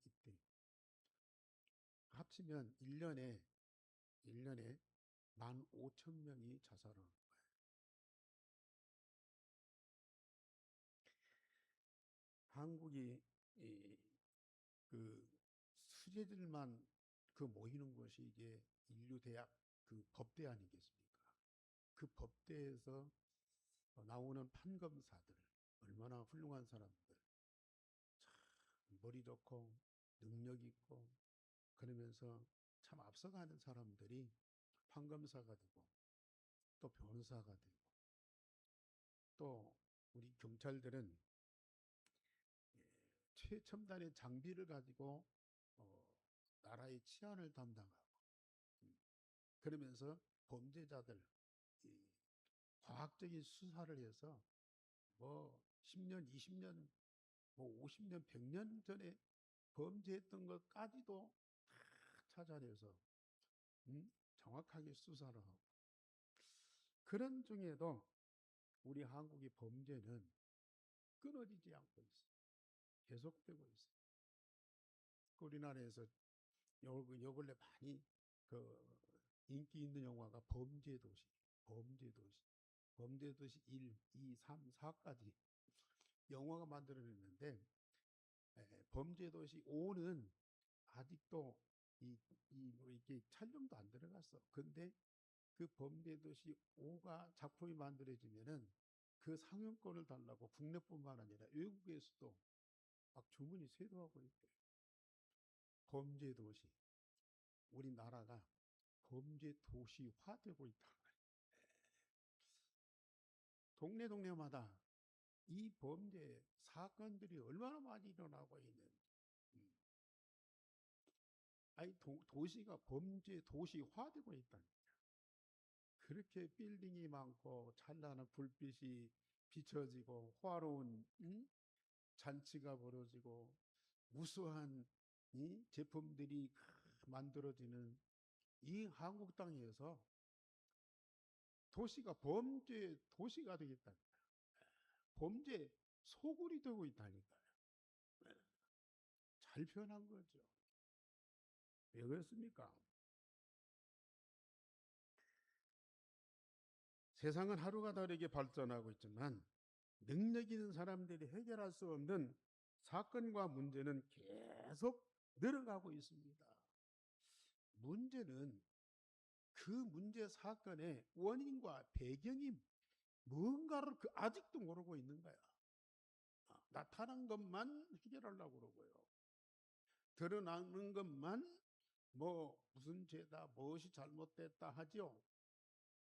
있대. 합치면 1년에 15,000명이 자살하는 거예요. 한국이 그 수재들만 모이는 것이 이게 인류대학 그 법대 아니겠습니까? 그 법대에서 나오는 판검사들, 얼마나 훌륭한 사람들, 참 머리 좋고 능력 있고 그러면서 참 앞서가는 사람들이 판검사가 되고 또 변호사가 되고 또 우리 경찰들은 최첨단의 장비를 가지고 어, 나라의 치안을 담당하고 그러면서 범죄자들 과학적인 수사를 해서 뭐 10년, 20년, 뭐 50년, 100년 전에 범죄했던 것까지도 다 찾아내서 정확하게 수사를 하고 그런 중에도 우리 한국의 범죄는 끊어지지 않고 있어요. 계속되고 있어요. 우리나라에서 요 근래 많이 그 인기 있는 영화가 범죄도시, 범죄도시, 범죄도시 1, 2, 3, 4까지 영화가 만들어냈는데 범죄도시 5는 아직도 뭐 이게 촬영도 안 들어갔어. 근데 그 범죄도시 5가 작품이 만들어지면은 그 상영권을 달라고 국내뿐만 아니라 외국에서도 막 주문이 쇄도하고 있대요. 범죄도시. 우리나라가 범죄도시화되고 있다. 동네마다 이 범죄 사건들이 얼마나 많이 일어나고 있는. 음. 아니 도시가 범죄 도시화되고 있다니. 그렇게 빌딩이 많고 찬란한 불빛이 비춰지고 화로운 잔치가 벌어지고 우수한 이 제품들이 만들어지는 이 한국 땅에서 도시가 범죄 도시가 되겠다. 범죄 소굴이 되고 있다니까요. 잘 표현한 거죠. 왜 그렇습니까? 세상은 하루가 다르게 발전하고 있지만 능력 있는 사람들이 해결할 수 없는 사건과 문제는 계속 늘어가고 있습니다. 문제는 그 문제 사건의 원인과 배경이 뭔가를 아직도 모르고 있는 거야. 나타난 것만 해결하려고 그러고요. 드러나는 것만 뭐 무슨 죄다 무엇이 잘못됐다 하죠.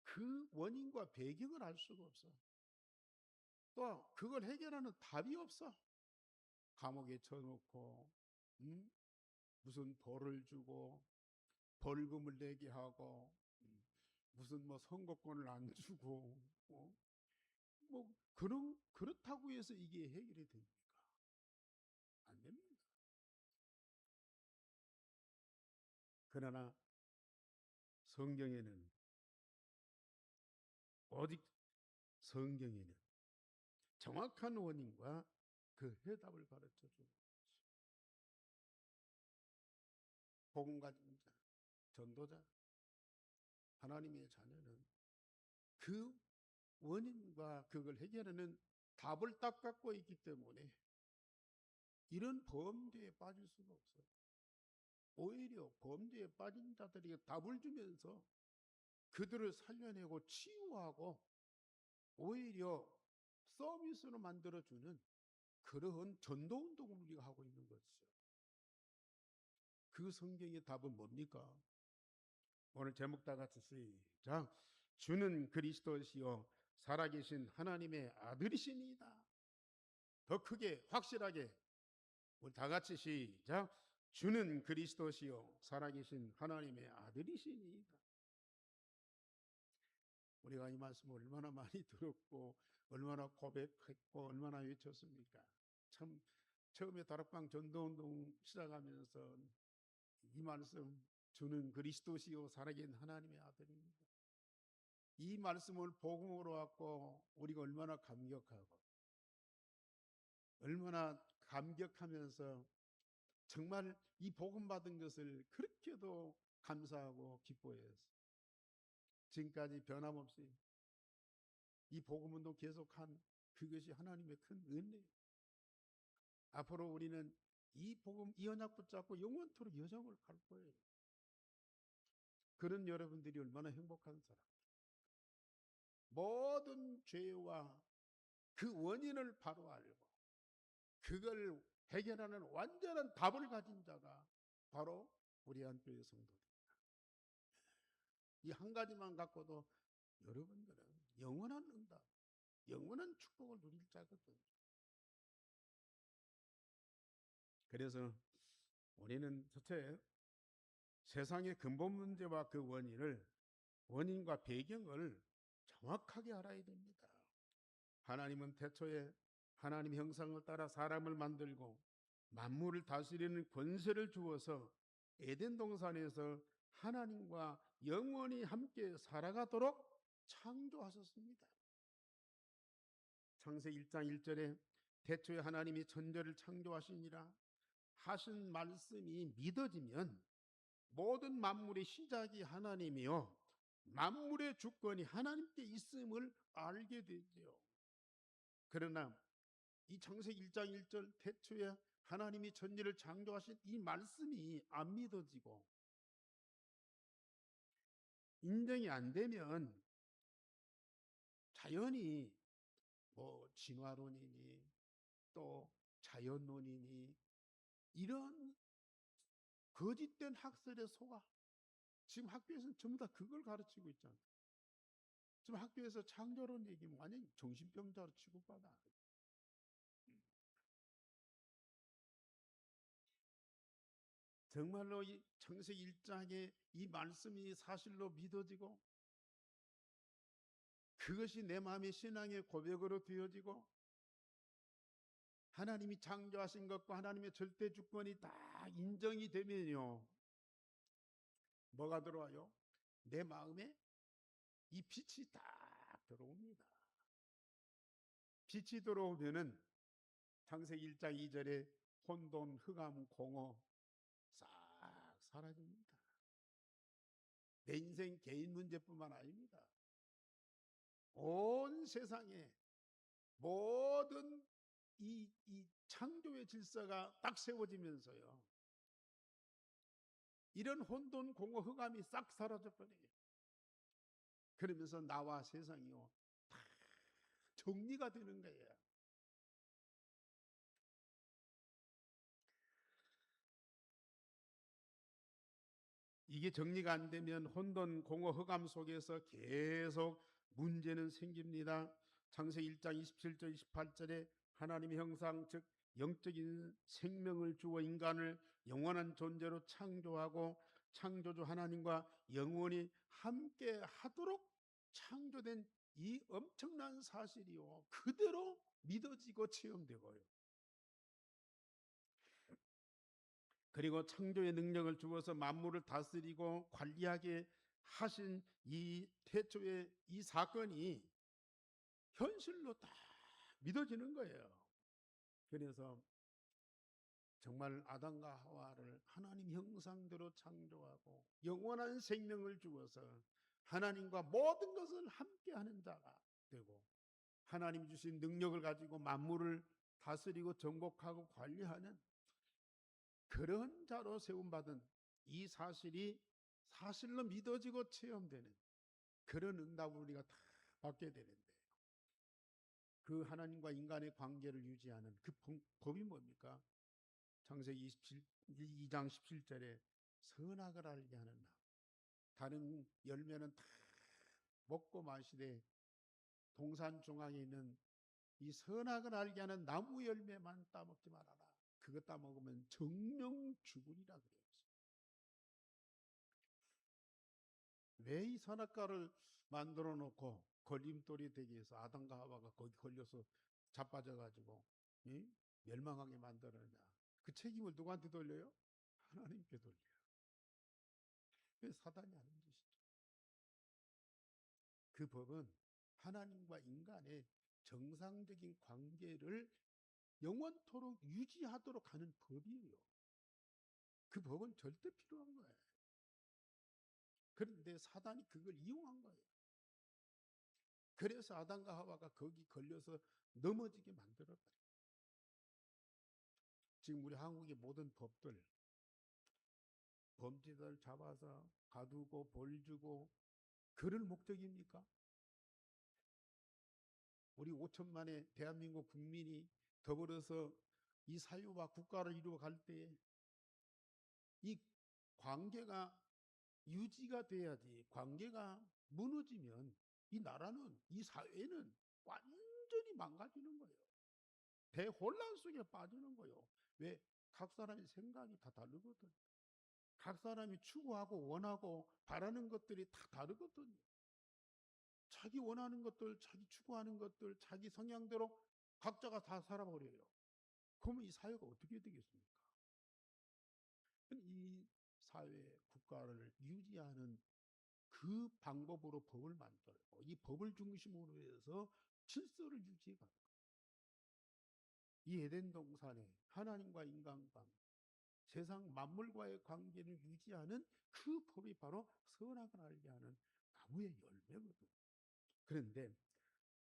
그 원인과 배경을 알 수가 없어. 또 그걸 해결하는 답이 없어. 감옥에 쳐놓고 무슨 벌을 주고 벌금을 내게 하고 무슨 뭐 선거권을 안 주고 뭐 그렇다고 해서 이게 해결이 됩니까? 안 됩니다. 그러나 성경에는 오직 성경에는 정확한 원인과 그 해답을 가르쳐 주는 복음 가진 자, 전도자, 하나님의 자녀는 그 원인과 그걸 해결하는 답을 딱 갖고 있기 때문에 이런 범죄에 빠질 수가 없어요. 오히려 범죄에 빠진 자들에게 답을 주면서 그들을 살려내고 치유하고 오히려 서비스로 만들어주는 그러한 전도운동을 우리가 하고 있는 것이죠. 그 성경의 답은 뭡니까? 오늘 제목 다 같이 시작. 주는 그리스도시요 살아계신 하나님의 아들이시니이다. 더 크게 확실하게 우리 다 같이 시작. 주는 그리스도시요 살아계신 하나님의 아들이시니이다. 우리가 이 말씀을 얼마나 많이 들었고 얼마나 고백했고 얼마나 외쳤습니까? 참 처음에 다락방 전도운동 시작하면서 이 말씀 주는 그리스도시요 살아계신 하나님의 아들입니다. 이 말씀을 복음으로 갖고 우리가 얼마나 감격하고 얼마나 감격하면서 정말 이 복음 받은 것을 그렇게도 감사하고 기뻐해서 지금까지 변함없이 이 복음 운동 계속한 그것이 하나님의 큰 은혜예요. 앞으로 우리는 이 복음, 이 언약 붙잡고 영원토록 여정을 갈 거예요. 그런 여러분들이 얼마나 행복한 사람. 모든 죄와 그 원인을 바로 알고 그걸 해결하는 완전한 답을 가진 자가 바로 우리 안교회 성도입니다. 이 한 가지만 갖고도 여러분들은 영원한 응답, 영원한 축복을 누릴 자거든요. 그래서 우리는 첫째, 세상의 근본 문제와 그 원인과 배경을 정확하게 알아야 됩니다. 하나님은 태초에 하나님 형상을 따라 사람을 만들고 만물을 다스리는 권세를 주어서 에덴 동산에서 하나님과 영원히 함께 살아가도록 창조하셨습니다. 창세기 1장 1절에 태초에 하나님이 천지를 창조하시니라 하신 말씀이 믿어지면 모든 만물의 시작이 하나님이요 만물의 주권이 하나님께 있음을 알게 되죠. 그러나 이 창세기 1장 1절 태초에 하나님이 천지를 창조하신 이 말씀이 안 믿어지고 인정이 안 되면 자연히 뭐 진화론이니 또 자연론이니 이런 거짓된 학설에 속아 지금 학교에서는 전부 다 그걸 가르치고 있잖아요. 지금 학교에서 창조론 얘기면 완전히 정신병자로 취급받아. 정말로 이 창세기 1장의 이 말씀이 사실로 믿어지고 그것이 내 마음의 신앙의 고백으로 되어지고 하나님이 창조하신 것과 하나님의 절대 주권이 다 인정이 되면요. 뭐가 들어와요? 내 마음에 이 빛이 딱 들어옵니다. 빛이 들어오면은 창세기 1장 2절에 혼돈, 흑암, 공허 싹 사라집니다. 내 인생 개인 문제뿐만 아닙니다. 온 세상에 모든 이 창조의 질서가 딱 세워지면서요. 이런 혼돈, 공허, 흑암이 싹 사라져 버려요. 그러면서 나와 세상이요. 다 정리가 되는 거예요. 이게 정리가 안 되면 혼돈, 공허, 흑암 속에서 계속 문제는 생깁니다. 창세기 1장 27절, 28절에 하나님의 형상, 즉 영적인 생명을 주어 인간을 영원한 존재로 창조하고 창조주 하나님과 영원히 함께 하도록 창조된 이 엄청난 사실이요. 그대로 믿어지고 체험되고요. 그리고 창조의 능력을 주어서 만물을 다스리고 관리하게 하신 이 태초의 이 사건이 현실로 딱 믿어지는 거예요. 그래서 정말 아담과 하와를 하나님 형상대로 창조하고 영원한 생명을 주어서 하나님과 모든 것을 함께하는 자가 되고 하나님 주신 능력을 가지고 만물을 다스리고 정복하고 관리하는 그런 자로 세움받은 이 사실이 사실로 믿어지고 체험되는 그런 응답을 우리가 다 받게 되는데 그 하나님과 인간의 관계를 유지하는 그 법이 뭡니까? 창세기 2장 17절에 선악을 알게 하는 나무. 다른 열매는 다 먹고 마시되 동산 중앙에 있는 이 선악을 알게 하는 나무 열매만 따먹지 말아라. 그거 따먹으면 정령 죽으리라 그래요. 왜 이 선악과를 만들어 놓고 걸림돌이 되게 해서 아담과 하와가 거기 걸려서 자빠져가지고 멸망하게 만들었냐? 그 책임을 누구한테 돌려요? 하나님께 돌려요. 왜 사단이 하는 짓이죠? 그 법은 하나님과 인간의 정상적인 관계를 영원토록 유지하도록 하는 법이에요. 그 법은 절대 필요한 거예요. 그런데 사단이 그걸 이용한 거예요. 그래서 아담과 하와가 거기 걸려서 넘어지게 만들어버려요. 지금 우리 한국의 모든 법들, 범죄자를 잡아서 가두고 벌 주고 그럴 목적입니까? 우리 5천만의 대한민국 국민이 더불어서 이 사회와 국가를 이루어갈 때 이 관계가 유지가 돼야지. 관계가 무너지면 이 나라는, 이 사회는 완전히 망가지는 거예요. 대혼란 속에 빠지는 거예요. 왜? 각 사람의 생각이 다 다르거든. 각 사람이 추구하고 원하고 바라는 것들이 다 다르거든요. 자기 원하는 것들, 자기 추구하는 것들, 자기 성향대로 각자가 다 살아버려요. 그러면 이 사회가 어떻게 되겠습니까? 이 사회, 국가를 유지하는 그 방법으로 법을 만들고 이 법을 중심으로 해서 질서를 유지해가는 거예요. 이 에덴 동산에 하나님과 인간과 세상 만물과의 관계를 유지하는 그 법이 바로 선악을 알게 하는 나무의 열매거든. 그런데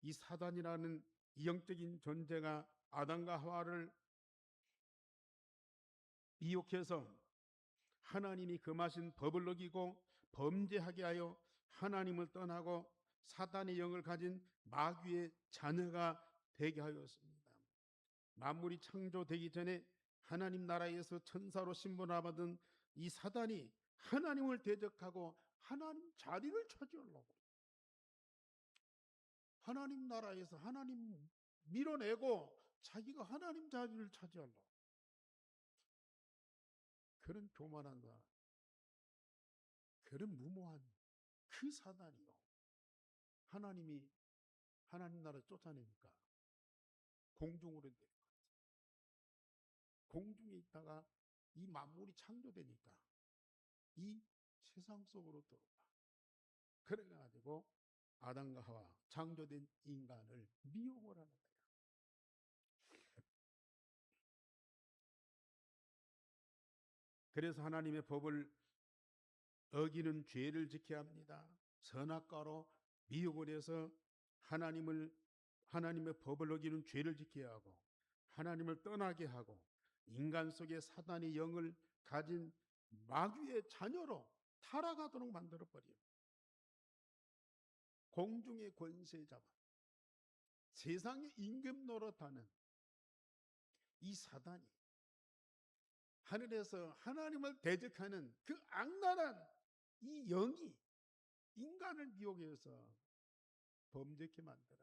이 사단이라는 이형적인 존재가 아담과 하와를 미혹해서 하나님이 금하신 법을 어기고 범죄하게 하여 하나님을 떠나고 사단의 영을 가진 마귀의 자녀가 되게 하였습니다. 만물이 창조되기 전에 하나님 나라에서 천사로 신분을 받은 이 사단이 하나님을 대적하고 하나님 자리를 차지하려고, 하나님 나라에서 하나님 밀어내고 자기가 하나님 자리를 차지하려고, 그런 교만한 자, 그런 무모한 그 사단이요. 하나님이 하나님 나라를 쫓아내니까 공중으로 내려갔어요. 공중에 있다가 이 만물이 창조되니까 이 세상 속으로 들어와. 그래가지고 아담과 하와 창조된 인간을 미혹을 하는 거예요. 그래서 하나님의 법을 어기는 죄를 지켜야 합니다. 선악과로 미혹을 해서 하나님의 법을 어기는 죄를 지켜야 하고 하나님을 떠나게 하고 인간 속에 사단의 영을 가진 마귀의 자녀로 타락하도록 만들어버려요. 공중의 권세 잡아 세상의 임금 노릇하는 이 사단이 하늘에서 하나님을 대적하는 그 악랄한 이 영이 인간을 미혹해서 범죄케 만들어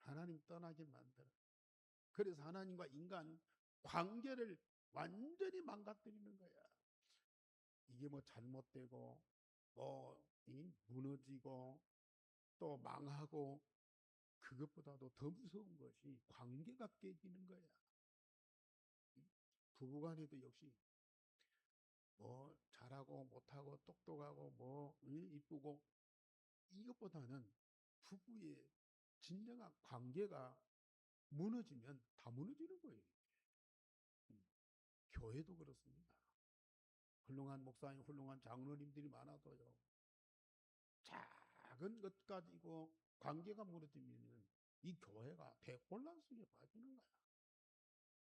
하나님 떠나게 만들어. 그래서 하나님과 인간 관계를 완전히 망가뜨리는 거야. 이게 뭐 잘못되고 뭐 무너지고 또 망하고 그것보다도 더 무서운 것이 관계가 깨지는 거야. 부부간에도 역시 뭐 잘하고 못하고 똑똑하고 뭐 이쁘고 이것보다는 부부의 진정한 관계가 무너지면 다 무너지는 거예요. 교회도 그렇습니다. 훌륭한 목사님, 훌륭한 장로님들이 많아도요. 작은 것 가지고 관계가 무너지면 이 교회가 대혼란 속에 빠지는 거야.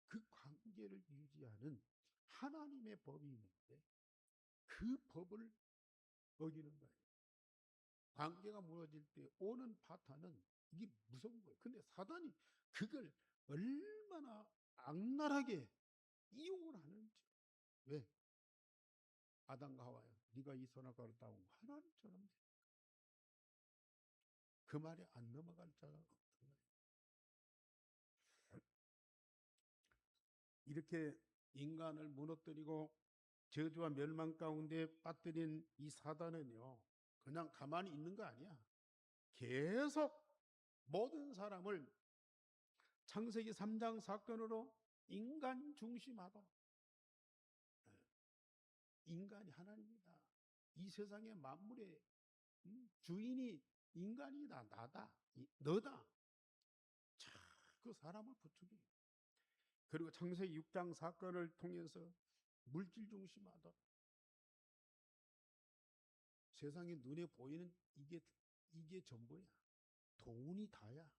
그 관계를 유지하는 하나님의 법이 있는데 그 법을 어기는 거예요. 관계가 무너질 때 오는 파탄은 이게 무서운 거예요. 근데 사단이 그걸 얼마나 악랄하게 이용을 하는지. 왜? 아담과 하와야, 네가 이 선악과를 따고 하나님처럼 돼. 그 말에 안 넘어갈 자가 없는 거예요. 이렇게 인간을 무너뜨리고 저주와 멸망 가운데 빠뜨린 이 사단은요, 그냥 가만히 있는 거 아니야. 계속 모든 사람을 창세기 3장 사건으로 인간 중심화도, 인간이 하나님이다. 이 세상의 만물의 주인이 인간이다. 나다. 너다. 자, 그 사람을 부추기. 그리고 창세기 6장 사건을 통해서 물질 중심하다. 세상에 눈에 보이는 이게 전부야. 돈이 다야.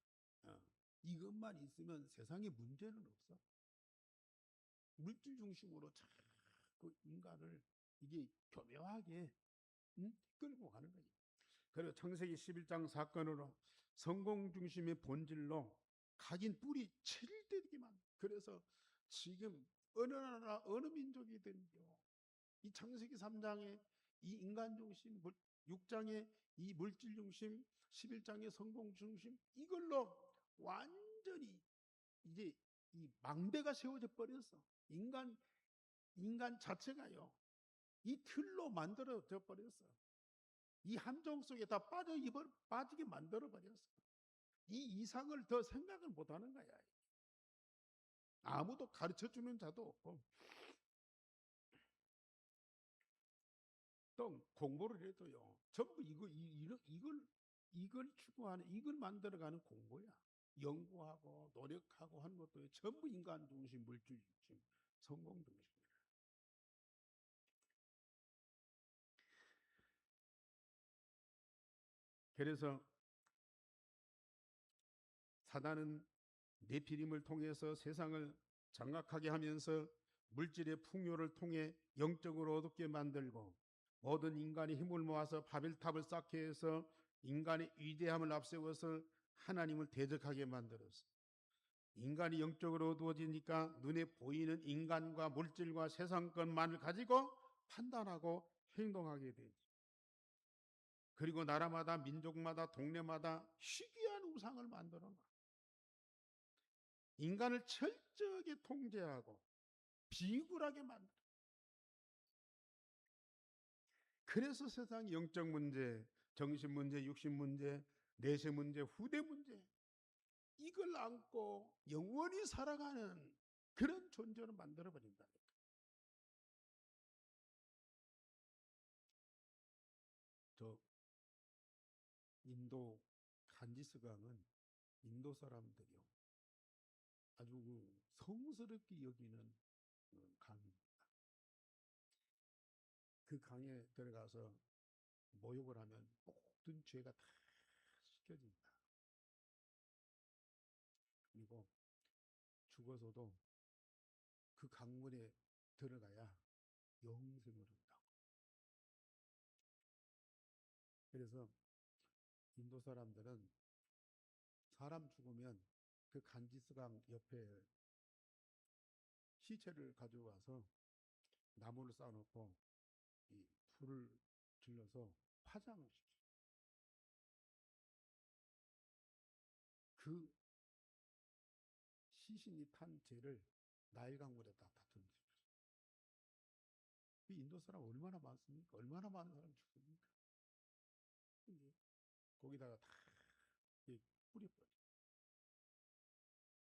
이것만 있으면 세상에 문제는 없어. 물질 중심으로 자꾸 인간을 이게 교묘하게 끌고 가는 거지. 그리고 창세기 11장 사건으로 성공 중심의 본질로 각인 뿌리 칠들기만. 그래서 지금 어느 나라 어느 민족이든요, 이 창세기 3장의 이 인간 중심, 6장의 이 물질 중심, 11장의 성공 중심, 이걸로 완전히 이제 이 망대가 세워져 버렸어. 인간 자체가요, 이 틀로 만들어져 버렸어. 이 함정 속에 다 빠지게 만들어 버렸어. 이 이상을 더 생각을 못 하는 거야. 아무도 가르쳐 주는 자도 없고, 또 공부를 해도요, 전부 이걸 추구하는, 이걸 만들어가는 공부야. 연구하고 노력하고 하는 것도 전부 인간 중심, 물질 중심, 성공 중심이야. 그래서 사단은 네피림을 통해서 세상을 장악하게 하면서 물질의 풍요를 통해 영적으로 어둡게 만들고, 모든 인간이 힘을 모아서 바벨탑을 쌓게 해서 인간의 위대함을 앞세워서 하나님을 대적하게 만들었어. 인간이 영적으로 어두워지니까 눈에 보이는 인간과 물질과 세상 것만을 가지고 판단하고 행동하게 되지. 그리고 나라마다, 민족마다, 동네마다 희귀한 우상을 만들어 놔. 인간을 철저하게 통제하고 비굴하게 만들어. 그래서 세상 영적 문제, 정신 문제, 육신 문제, 내세 문제, 후대 문제, 이걸 안고 영원히 살아가는 그런 존재로 만들어버린다니까. 저 인도 간지스강은 인도 사람들이요, 아주 성스럽게 여기는 강입니다. 그 강에 들어가서 모욕을 하면 모든 죄가 다 씻겨진다. 그리고 죽어서도 그 강물에 들어가야 영생을 한다고. 그래서 인도 사람들은 사람 죽으면 그 간지스강 옆에 시체를 가져와서 나무를 쌓아놓고 이 불을 질러서 화장을 시켜요. 그 시신이 탄 죄를 나일강물에다 다 던져요. 이 인도 사람 얼마나 많습니까? 얼마나 많은 사람 죽습니까? 거기다가 다 뿌려버려.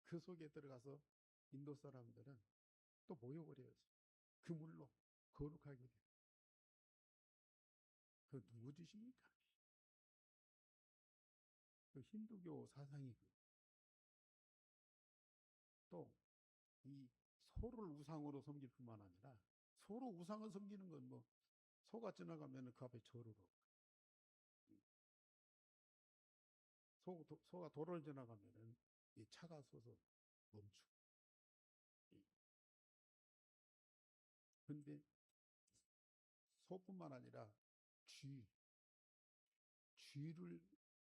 그 속에 들어가서 인도 사람들은 또 모욕을 해요. 그 물로 거룩하게 돼요. 그 누구 짓입니까? 그 힌두교 사상이. 또 이 소를 우상으로 섬길 뿐만 아니라, 소로 우상을 섬기는 건 뭐 소가 지나가면 그 앞에 절을 하고, 소가 도로를 지나가면은 이 차가 서서 멈추고. 그런데 소뿐만 아니라 쥐를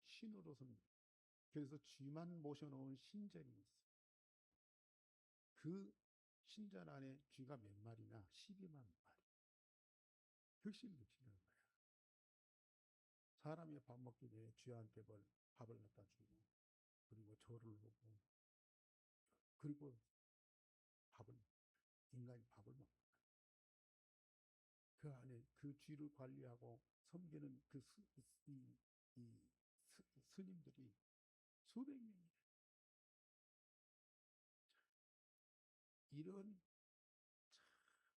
신으로 섬겨. 그래서 쥐만 모셔놓은 신전이 있어. 그 신전 안에 쥐가 몇 마리냐? 12만 마리. 흑실흑실한 거야. 사람이 밥 먹기 전에 쥐한테 밥을 갖다 주고, 그리고 절을 하고, 그리고 인간이 밥을 먹는 거야. 그 안에 그 쥐를 관리하고 섬기는 그 스님들이 수백 명이래. 이런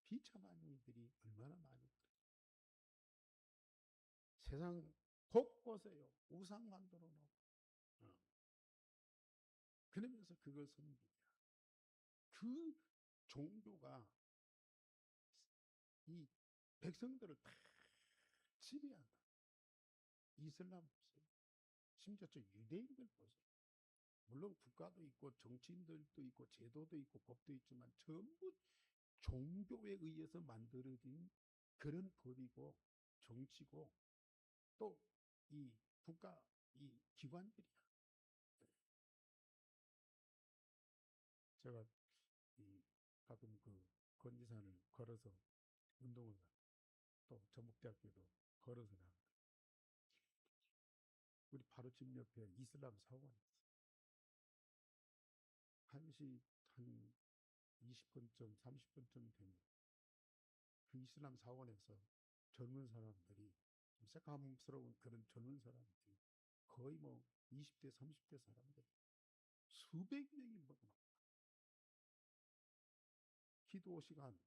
비참한 일들이 얼마나 많이. 세상 곳곳에요, 우상 만들어 놓고, 그러면서 그걸 섬깁니다. 그 종교가 이 백성들을 다 지배한다. 이슬람 보세요. 심지어 저 유대인들 보세요. 물론 국가도 있고 정치인들도 있고 제도도 있고 법도 있지만 전부 종교에 의해서 만들어진 그런 법이고 정치고 또 이 국가 이 기관들이야. 제가 이 가끔 그 건지산을 걸어서 운동을 가고 또 전북대학교도 걸어서 가고 우리 바로 집 옆에 이슬람 사원이 있어요. 1시 한 20분쯤 30분쯤 되면 그 이슬람 사원에서 젊은 사람들이 좀 새까맣스러운 그런 젊은 사람들이 거의 뭐 20대 30대 사람들 수백 명이 뭐 기도 시간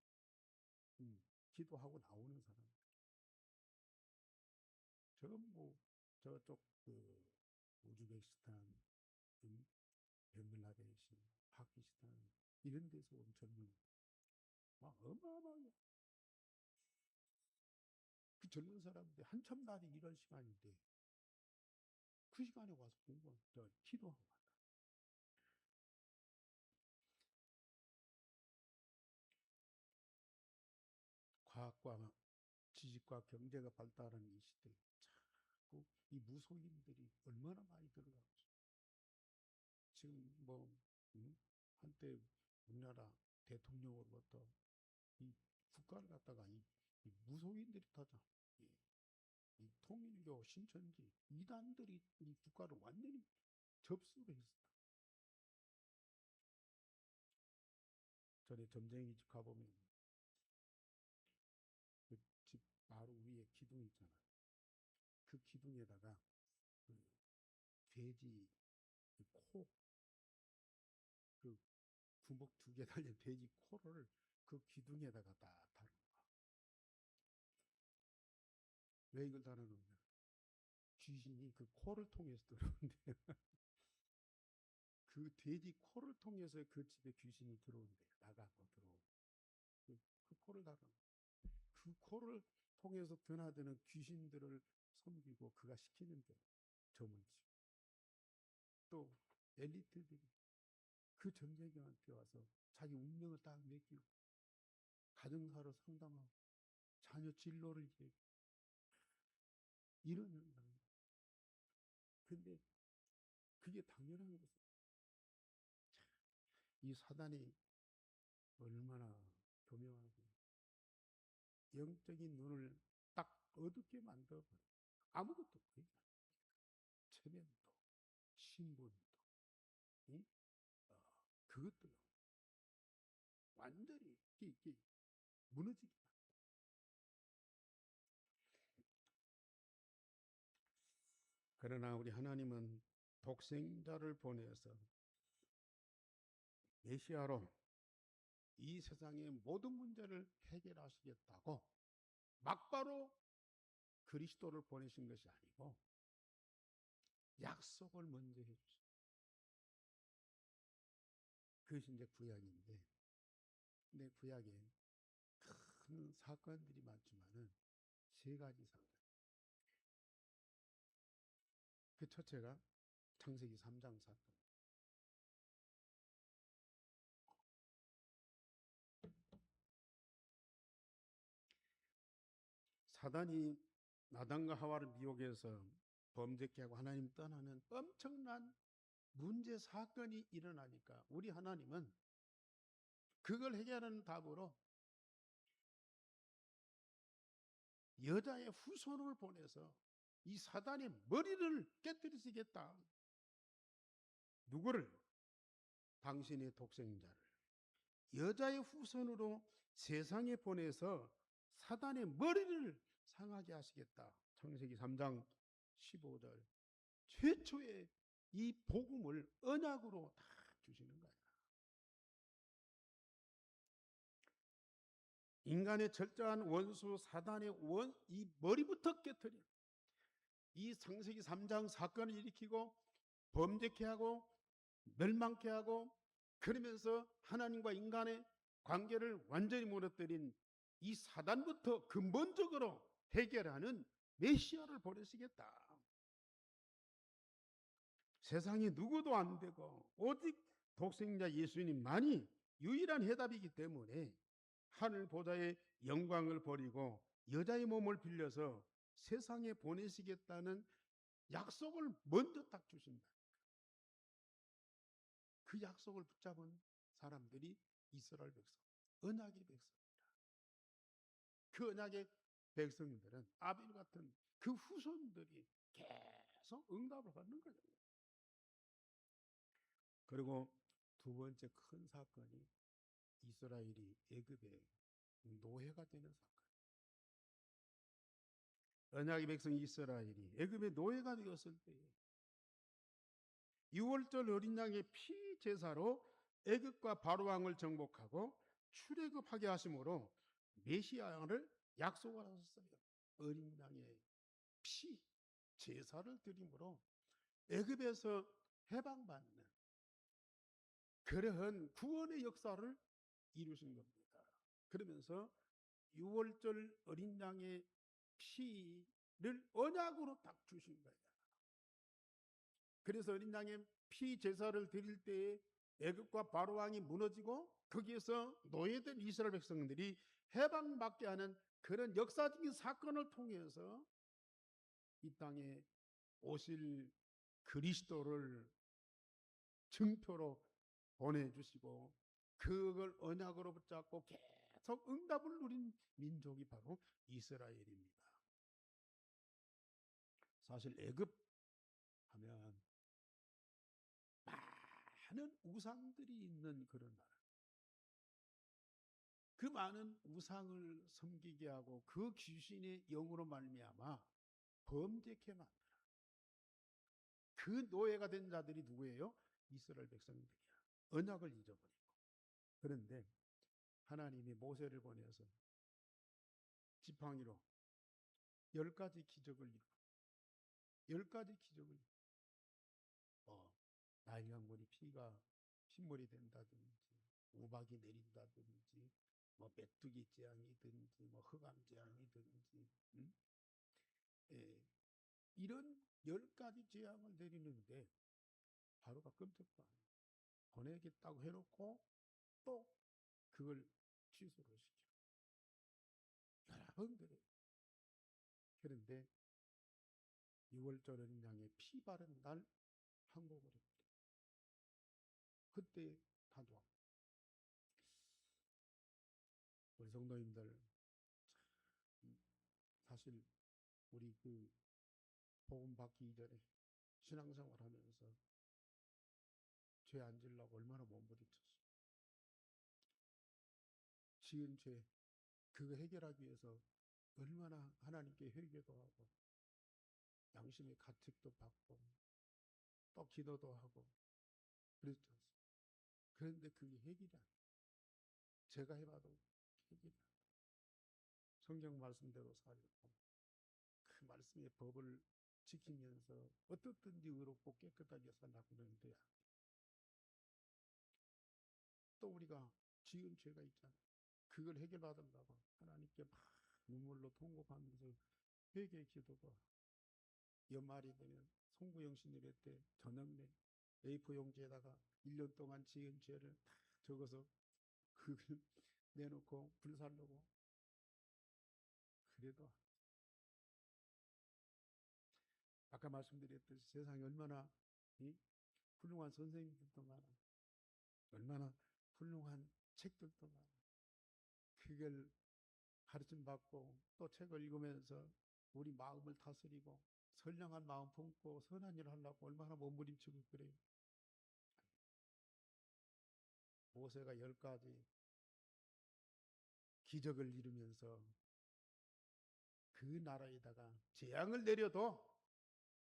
기도하고 나오는 사람들 전부 저쪽 그 우즈베키스탄, 벵글라데시, 파키스탄 이런 데서 온 젊은 막 어마어마하게 그 젊은 사람들이 한참 낮에 일할 시간인데 그 시간에 와서 공부하고 기도하고 간다. 과학과 지식과 경제가 발달하는 이 시대에 자꾸 이 무속인들이 얼마나 많이 들어가고 지금 뭐 한때 우리나라 대통령으로부터 이 국가를 갖다가 이 무속인들이 타자. 이 통일교 신천지 이단들이 이 국가를 완전히 접수를 했습니다. 전에 점쟁이 집 가보면 그 집 바로 위에 기둥 있잖아요. 그 기둥에다가 그 돼지 그 코, 그 구멍 2개 달린 돼지 코를 그 기둥에다가 다 달은 거야. 왜 이걸 달아놓냐? 귀신이 그 코를 통해서 들어오는데 그 돼지 코를 통해서 그 집에 귀신이 들어온대. 나가고 들어오고. 그 코를 달아. 그 코를 통해서 드나드는 귀신들을 섬기고 그가 시키는 대로 점을 치고 또 엘리트들이 그 점쟁이한테 와서 자기 운명을 딱 맡기고 가정사로 상담하고 자녀 진로를 얘기해 이런 현상. 근데 그게 당연한 것이에요. 이 사단이 얼마나 교묘하고 영적인 눈을 딱 어둡게 만들어버려. 아무것도 보이지 않아. 체면도, 신분도, 응? 그것도 완전히 이게 무너지게. 그러나 우리 하나님은 독생자를 보내서 메시아로 이 세상의 모든 문제를 해결하시겠다고 막바로 그리스도를 보내신 것이 아니고 약속을 먼저 해주셨어요. 그것이 이제 구약인데, 근데 구약에 큰 사건들이 많지만은 3가지 사건. 그 첫째가 창세기 3장 사건. 사단이 아담과 하와를 미혹해서 범죄케 하고 하나님 떠나는 엄청난 문제 사건이 일어나니까 우리 하나님은 그걸 해결하는 답으로 여자의 후손을 보내서 이 사단의 머리를 깨뜨리시겠다. 누구를? 당신의 독생자를 여자의 후손으로 세상에 보내서 사단의 머리를 상하게 하시겠다. 창세기 3장 15절. 최초의 이 복음을 언약으로 다 주시는 거야. 인간의 철저한 원수 사단의 이 머리부터 깨뜨려 이 창세기 3장 사건을 일으키고 범죄케 하고 멸망케 하고 그러면서 하나님과 인간의 관계를 완전히 무너뜨린 이 사단부터 근본적으로 해결하는 메시아를 보내시겠다. 세상에 누구도 안 되고 오직 독생자 예수님만이 유일한 해답이기 때문에 하늘 보좌의 영광을 버리고 여자의 몸을 빌려서 세상에 보내시겠다는 약속을 먼저 딱 주신다. 그 약속을 붙잡은 사람들이 이스라엘 백성, 언약의 백성입니다. 그 언약의 백성들은 아벨 같은 그 후손들이 계속 응답을 받는 거예요. 그리고 두 번째 큰 사건이 이스라엘이 애굽의 노예가 되는 사건. 언약의 백성 이스라엘이 애굽의 노예가 되었을 때에 6월절 어린 양의 피 제사로 애굽과 바로왕을 정복하고 출애굽하게 하심으로 메시아를 약속하셨어요. 어린 양의 피 제사를 드림으로 애굽에서 해방받는 그러한 구원의 역사를 이루신 겁니다. 그러면서 6월절 어린 양의 피를 언약으로 딱 주신 거예요. 그래서 어린 양의 피 제사를 드릴 때에 애굽과 바로왕이 무너지고 거기에서 노예된 이스라엘 백성들이 해방받게 하는 그런 역사적인 사건을 통해서 이 땅에 오실 그리스도를 증표로 보내주시고 그걸 언약으로 붙잡고 계속 응답을 누린 민족이 바로 이스라엘입니다. 사실 애굽 하면 많은 우상들이 있는 그런 나라. 그 많은 우상을 섬기게 하고 그 귀신의 영으로 말미암아 범죄케 만드는 그 노예가 된 자들이 누구예요? 이스라엘 백성들이야. 언약을 잊어버리고. 그런데 하나님이 모세를 보내서 지팡이로 10가지 기적을 이루고 10가지 기적을 나일 강물이 피가 핏물이 된다든지 우박이 내린다든지 뭐 메뚜기 재앙이든지 뭐 흑암 재앙이든지 이런 10가지 재앙을 내리는데 바로가 끔찍도 안 해요. 보내겠다고 해놓고 또 그걸 취소를 시켜요. 여러 번 그래요. 그런데 6월절 어린 양의 피 바른 날 항복을 했대요. 그때 다도 우리 성도님들 사실 우리 그 복음 받기 이전에 신앙생활 하면서 죄 안 지으려고 얼마나 몸부림쳤어. 지은 죄 그거 해결하기 위해서 얼마나 하나님께 회개도 하고 양심의 가책도 받고 또 기도도 하고 그랬죠. 그런데 그게 해결이 안 돼요. 제가 해봐도 해결이 안 돼요. 성경 말씀대로 살고 그 말씀의 법을 지키면서 어떻든지 의롭고 깨끗하게 살라고 그러는데 또 우리가 지은 죄가 있잖아요. 그걸 해결받으려고 하나님께 막 눈물로 통곡하면서 회개 기도도 하고 연말이 되면 송구영신 예배 때 저녁 내 A4 용지에다가 1년 동안 지은 죄를 다 적어서 그걸 내놓고 불살르고 그래도 아까 말씀드렸듯이 세상에 얼마나 훌륭한 선생님들도 많아. 얼마나 훌륭한 책들도 많아. 그걸 가르침 받고 또 책을 읽으면서 우리 마음을 다스리고 선량한 마음 품고 선한 일을 하려고 얼마나 몸부림치고 그래요. 모세가 10가지 기적을 이루면서 그 나라에다가 재앙을 내려도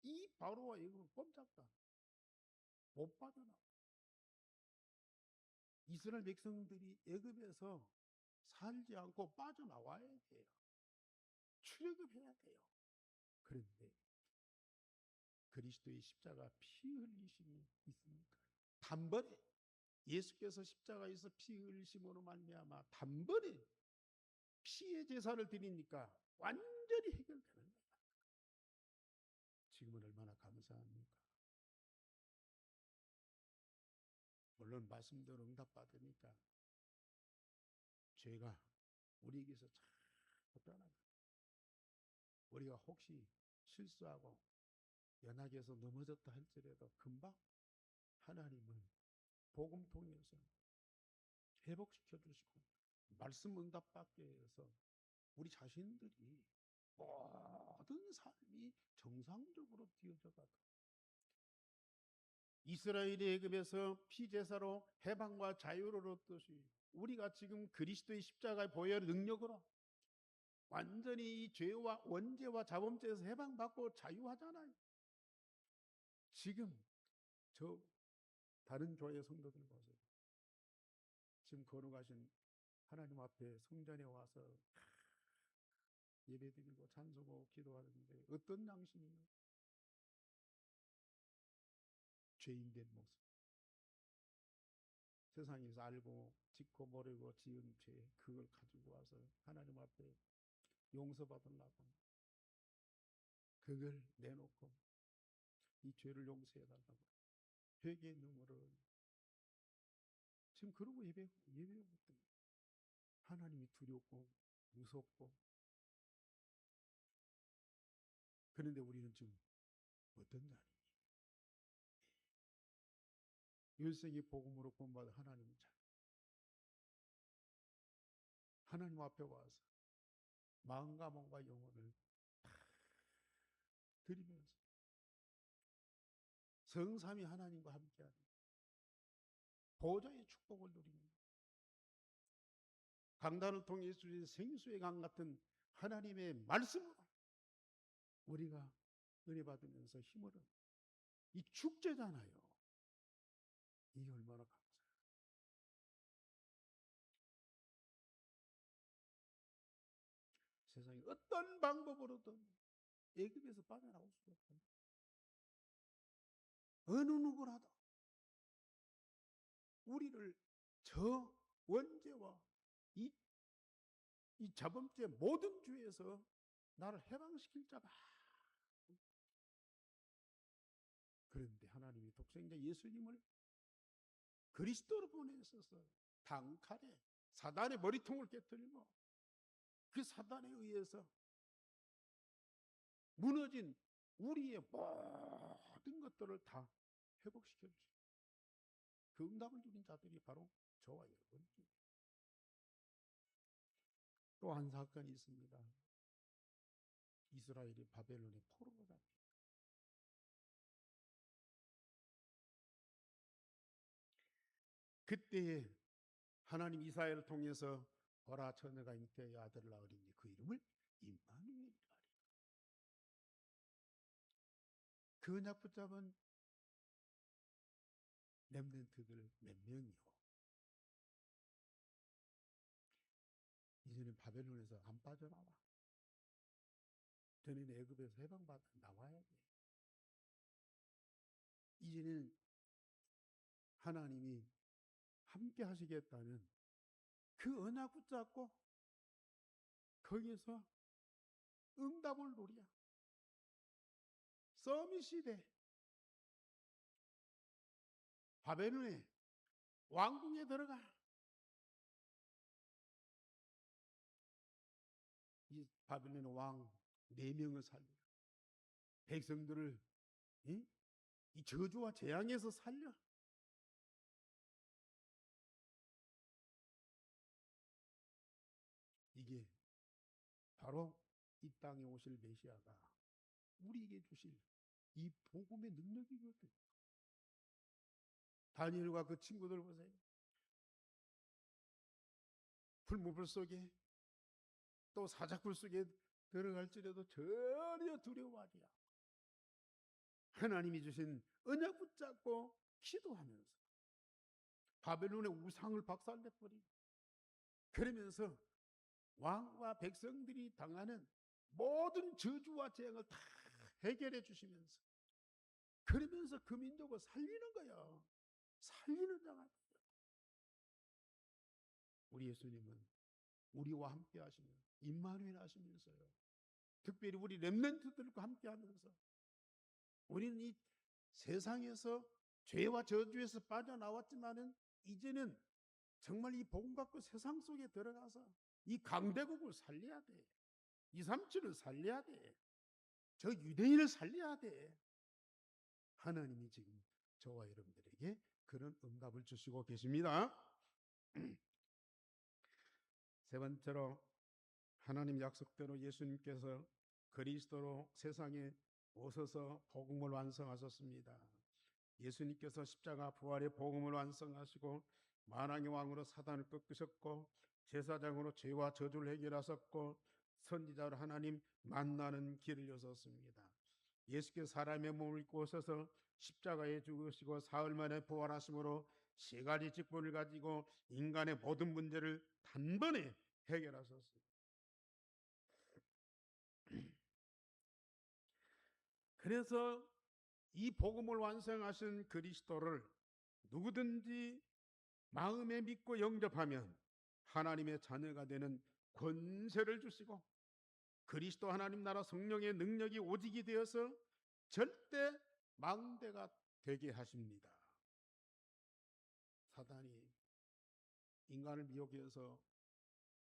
이 바로와 이거 꼼짝도 못 빠져나와. 이스라엘 백성들이 애굽에서 살지 않고 빠져나와야 돼요. 출애굽해야 돼요. 그런데 그리스도의 십자가 피 흘리심이 있습니까? 단번에 예수께서 십자가에서 피 흘리심으로 말미암아 단번에 피의 제사를 드리니까 완전히 해결되는 거야. 지금은 얼마나 감사합니까? 물론 말씀대로 응답받으니까 죄가 우리에게서 자꾸 떠나가. 우리가 혹시 실수하고 연약해서 넘어졌다 할지라도 금방 하나님은 복음 통해서 회복시켜 주시고 말씀 응답받게 해서 우리 자신들이 모든 삶이 정상적으로 되어져 가도 이스라엘이 애굽에서 피제사로 해방과 자유를 얻듯이 우리가 지금 그리스도의 십자가의 보혈 능력으로 완전히 이 죄와 원죄와 자범죄에서 해방받고 자유하잖아요. 지금 저 다른 교회 성도들 보세요. 지금 거룩하신 하나님 앞에 성전에 와서 예배드리고 찬송하고 기도하는데 어떤 양심이요? 죄인된 모습. 세상에서 알고 짓고 모르고 지은 죄 그걸 가지고 와서 하나님 앞에 용서받으려고 그걸 내놓고 이 죄를 용서해달라고 회개의 눈물을 지금 그러고 예배하고 있대요. 하나님이 두렵고 무섭고. 그런데 우리는 지금 어떤 자리니? 일생의 복음으로 구원받은 하나님의 자리. 하나님 앞에 와서 마음과 몸과 영혼을 다 드리면서 성삼위 하나님과 함께하는 보좌의 축복을 누리는 강단을 통해 주신 생수의 강 같은 하나님의 말씀으로 우리가 은혜 받으면서 힘을 얻는 이 축제잖아요. 이게 얼마나 감사해요. 세상에 어떤 방법으로든 애굽에서 빠져나올 수가 없어요. 어느 누구라도 우리를 저 원죄와 이 자범죄 모든 죄에서 나를 해방시킬 자가. 그런데 하나님이 독생자 예수님을 그리스도로 보내셔서 단칼에 사단의 머리통을 깨뜨리고 그 사단에 의해서 무너진 우리의 모든 것들을 다 회복시켜 주시고 그 응답을 누린 자들이 바로 저와 여러분입니다. 또 한 사건이 있습니다. 이스라엘이 바벨론의 포로로 잡힙니다. 그때에 하나님 이사야를 통해서 보라 처녀가 잉태하여 아들을 낳으리니 그 이름을 임마누엘이라 하리라. 그 언약 붙잡은 렘넌트들 몇 명이요. 이제는 바벨론에서 안 빠져나와. 전에는 애굽에서 해방받아 나와야 돼. 이제는 하나님이 함께 하시겠다는 그 언약 붙잡고 거기에서 응답을 누려. 서밋 시대 바벨론의 왕궁에 들어가. 이 바벨론의 왕 4명을 살려. 백성들을 이 저주와 재앙에서 살려. 이게 바로 이 땅에 오실 메시아가 우리에게 주실 이 복음의 능력이거든. 다니엘과 그 친구들 보세요. 풀무불 속에 또 사자굴 속에 들어갈지라도 전혀 두려워하지 않고 하나님이 주신 언약 붙잡고 기도하면서 바벨론의 우상을 박살내버리고 그러면서 왕과 백성들이 당하는 모든 저주와 재앙을 다 해결해 주시면서 그러면서 그 민족을 살리는 거예요. 살리는 자가 돼요. 우리 예수님은 우리와 함께 하시면 임마누엘 하시면서요. 특별히 우리 렘넌트들과 함께 하면서 우리는 이 세상에서 죄와 저주에서 빠져나왔지만은 이제는 정말 이 복음 갖고 세상 속에 들어가서 이 강대국을 살려야 돼. 237을 살려야 돼. 저 유대인을 살려야 돼. 하나님이 지금 저와 여러분들에게 그런 응답을 주시고 계십니다. 세 번째로 하나님 약속대로 예수님께서 그리스도로 세상에 오셔서 복음을 완성하셨습니다. 예수님께서 십자가 부활의 복음을 완성하시고 만왕의 왕으로 사단을 꺾으셨고 제사장으로 죄와 저주를 해결하셨고 선지자로 하나님 만나는 길을 여셨습니다. 예수께서 사람의 몸을 입고 오셔서 십자가에 죽으시고 사흘 만에 부활하심으로 세 가지 직분을 가지고 인간의 모든 문제를 단번에 해결하셨습니다. 그래서 이 복음을 완성하신 그리스도를 누구든지 마음에 믿고 영접하면 하나님의 자녀가 되는 권세를 주시고 그리스도 하나님 나라 성령의 능력이 오직이 되어서 절대 망대가 되게 하십니다. 사단이 인간을 미혹해서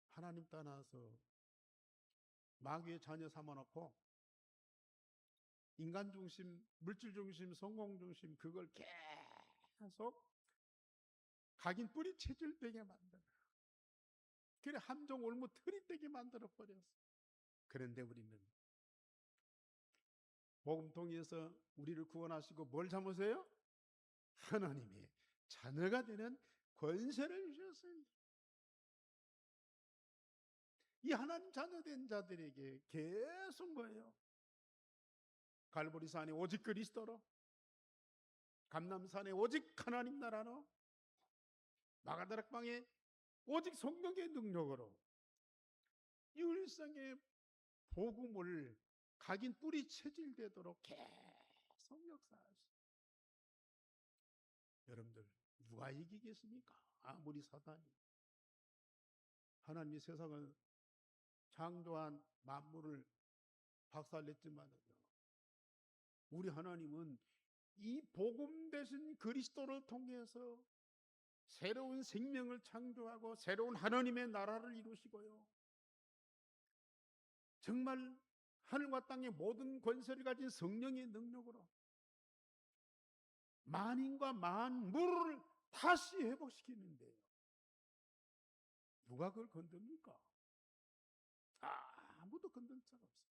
하나님 떠나서 마귀의 자녀 삼아놓고 인간 중심, 물질 중심, 성공 중심 그걸 계속 각인 뿌리 체질되게 만들어. 그래 함정 올무 틀이 되게 만들어 버렸어. 그런데 우리는 복음 통해서 우리를 구원하시고 뭘 삼으세요? 하나님의 자녀가 되는 권세를 주셨어요. 이 하나님 자녀된 자들에게 계속 뭐예요? 갈보리산에 오직 그리스도로, 감람산에 오직 하나님 나라로, 마가다락방에 오직 성령의 능력으로 이 일상의 복음을 각인 뿌리 체질되도록 계속 역사하시오. 여러분들 누가 이기겠습니까? 아무리 사단이. 하나님이 세상을 창조한 만물을 박살냈지만은요. 우리 하나님은 이 복음 대신 그리스도를 통해서 새로운 생명을 창조하고 새로운 하나님의 나라를 이루시고요. 정말 하늘과 땅의 모든 권세를 가진 성령의 능력으로 만인과 만물을 다시 회복시키는데요. 누가 그걸 건듭니까? 아무도 건들 자가 없어요.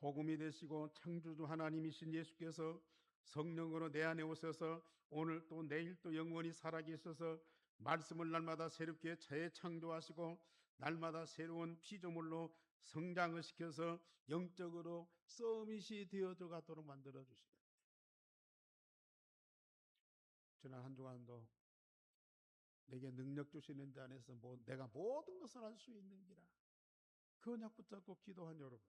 복음이 되시고 창조주 하나님이신 예수께서 성령으로 내 안에 오셔서 오늘 또 내일 또 영원히 살아계셔서 말씀을 날마다 새롭게 재창조하시고 날마다 새로운 피조물로 성장을 시켜서 영적으로 서밋이 되어져 가도록 만들어 주시고 지난 한 주간도 내게 능력 주시는 자 안에서 내가 모든 것을 할 수 있는기라 그 언약 붙잡고 기도한 여러분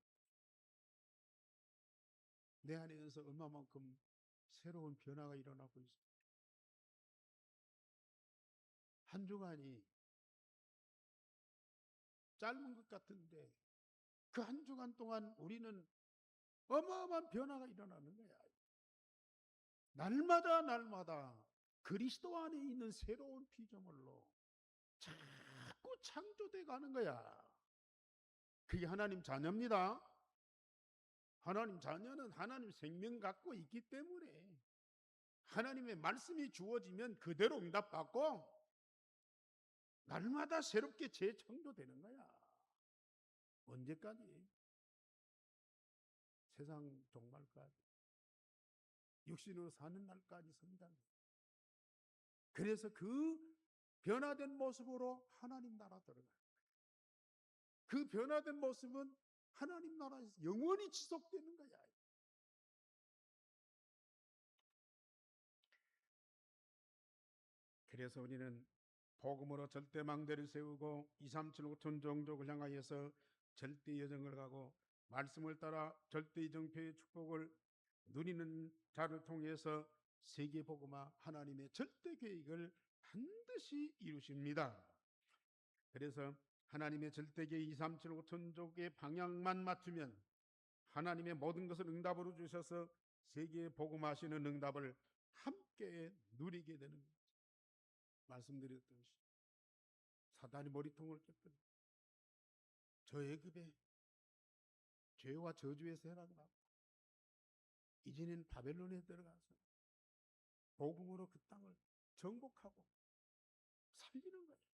내 안에서 얼마만큼 새로운 변화가 일어나고 있습니다. 한 주간이 짧은 것 같은데 그 한 주간 동안 우리는 어마어마한 변화가 일어나는 거야. 날마다 그리스도 안에 있는 새로운 피조물로 자꾸 창조돼 가는 거야. 그게 하나님 자녀입니다. 하나님 자녀는 하나님 생명 갖고 있기 때문에 하나님의 말씀이 주어지면 그대로 응답받고 날마다 새롭게 재창조되는 거야. 언제까지? 세상 종말까지. 육신으로 사는 날까지 성장해. 그래서 그 변화된 모습으로 하나님 나라 들어가요. 그 변화된 모습은 하나님 나라에서 영원히 지속되는 거야. 그래서 우리는 복음으로 절대 망대를 세우고 237 5천 종족을 향하여서 절대 여정을 가고 말씀을 따라 절대 이정표의 축복을 누리는 자를 통해서 세계복음화 하나님의 절대 계획을 반드시 이루십니다. 그래서 하나님의 절대 계획 2, 3, 7, 5 천족의 방향만 맞추면 하나님의 모든 것을 응답으로 주셔서 세계에 복음하시는 응답을 함께 누리게 되는 거죠. 말씀드렸듯이 사단이 머리통을 꼈던 저 애굽의 죄와 저주에서 해방받고 이제는 바벨론에 들어가서 복음으로 그 땅을 정복하고 살리는 거예요.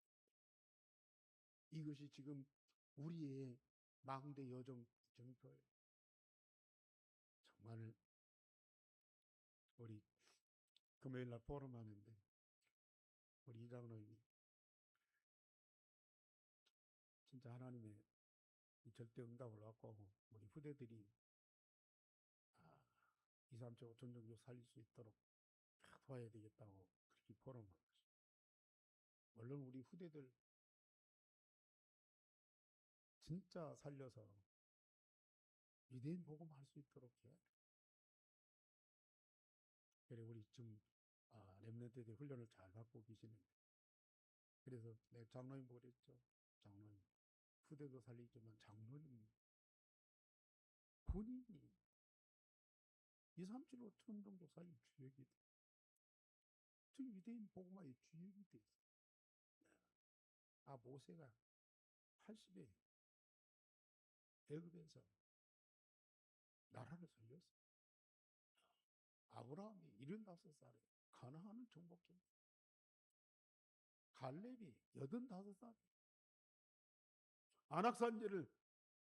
이것이 지금 우리의 망대 여정 정표예요. 정말 우리 금요일날 포럼하는데 우리 이장로님이 진짜 하나님의 이 절대 응답을 갖고 우리 후대들이 2, 3, 7, 5천 정도 살릴 수 있도록 도와야 되겠다고 그렇게 포럼한 거죠. 물론 우리 후대들 진짜 살려서 유대인 복음할 수 있도록 해야 돼. 그래 우리 지금 렘넌트들 훈련을 잘 받고 계시는데 그래서 내 장로님 보고 그랬죠. 장로님 후대도 살리지만 장로님 본인이 2, 3, 7, 5천 정도 살린 주역이 돼. 지금 유대인 복음화의 주역이 돼 있어. 모세가 80에 애굽에서 나라를 살렸어. 아브라함이 75살에 가나안을 정복했어. 갈렙이 85살에 안악산지를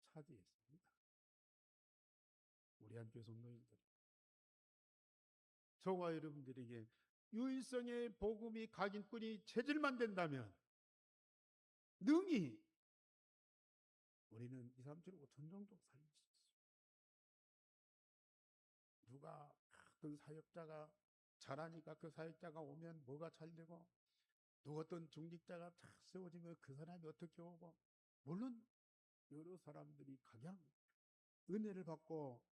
차지했습니다. 우리 한교회 성도님들, 저와 여러분들에게 유일성의 복음이 각인뿐이 체질만 된다면 능히 우리는 2, 3, 7, 5천 정도 살릴 수 있어요. 누가 어떤 사역자가 잘하니까 그 사역자가 오면 뭐가 잘 되고 누가 어떤 중직자가 잘 세워지면 그 사람이 어떻게 오고 물론 여러 사람들이 각양 은혜를 받고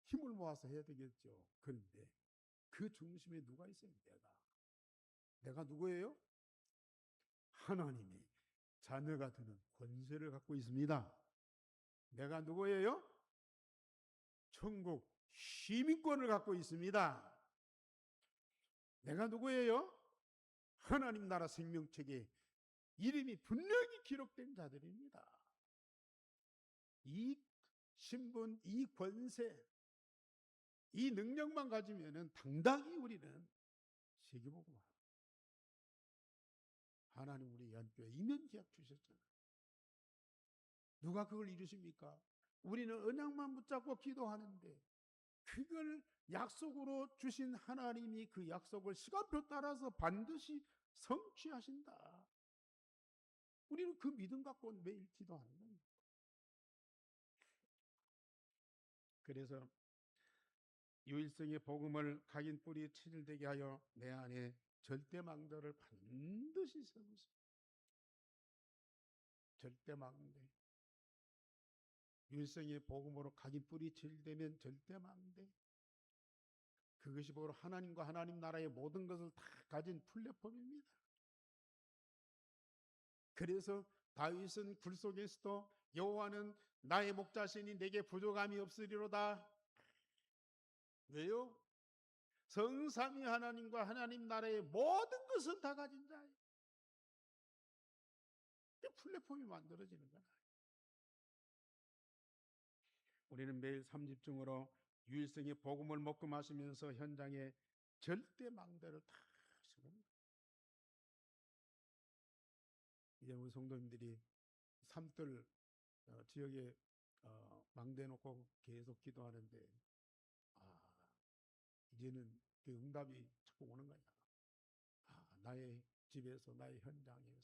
힘을 모아서 해야 되겠죠. 그런데 그 중심에 누가 있어요? 내가 누구예요? 하나님의 자녀가 되는 권세를 갖고 있습니다. 내가 누구예요? 천국 시민권을 갖고 있습니다. 내가 누구예요? 하나님 나라 생명책에 이름이 분명히 기록된 자들입니다. 이 신분, 이 권세, 이 능력만 가지면은 당당히 우리는 세계복음화. 하나님 우리 연교회 이면계약 주셨잖아요. 누가 그걸 이루십니까? 우리는 언약만 붙잡고 기도하는데 그걸 약속으로 주신 하나님이 그 약속을 시간표 따라서 반드시 성취하신다. 우리는 그 믿음 갖고 매일 기도하는 겁니다. 그래서 유일성의 복음을 각인 뿌리 체질되게 하여 내 안에 절대망대를 반드시 세우세요. 절대망대. 유일성의 복음으로 각인 뿌리 체질되면 절대망대. 그것이 바로 하나님과 하나님 나라의 모든 것을 다 가진 플랫폼입니다. 그래서 다윗은 굴 속에서도 여호와는 나의 목자시니 내게 부족함이 없으리로다. 왜요? 성삼위 하나님과 하나님 나라의 모든 것은 다 가진 자예요. 그 플랫폼이 만들어지는 거야. 우리는 매일 3집중으로 유일성의 복음을 먹고 마시면서 현장에 절대 망대를 다 세웁니다. 이제 우리 성도님들이 산들 지역에 망대 놓고 계속 기도하는데 이제는 그 응답이 자꾸 오는 거야. 나의 집에서 나의 현장에서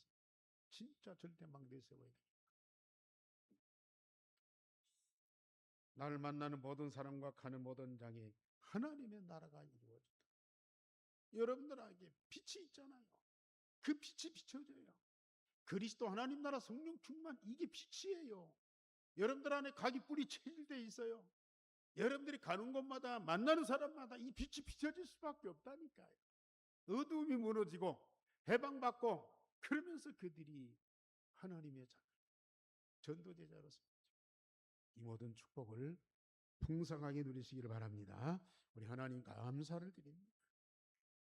진짜 절대 망대 세워야 돼. 나를 만나는 모든 사람과 가는 모든 장에 하나님의 나라가 이루어진다. 여러분들에게 빛이 있잖아요. 그 빛이 비춰져요. 그리스도 하나님 나라 성령 충만 이게 빛이에요. 여러분들 안에 각이 뿌리 체질되어 있어요. 여러분들이 가는 곳마다 만나는 사람마다 이 빛이 비춰질 수밖에 없다니까요. 어두움이 무너지고 해방받고 그러면서 그들이 하나님의 전도제자로서 이 모든 축복을 풍성하게 누리시기를 바랍니다. 우리 하나님 감사를 드립니다.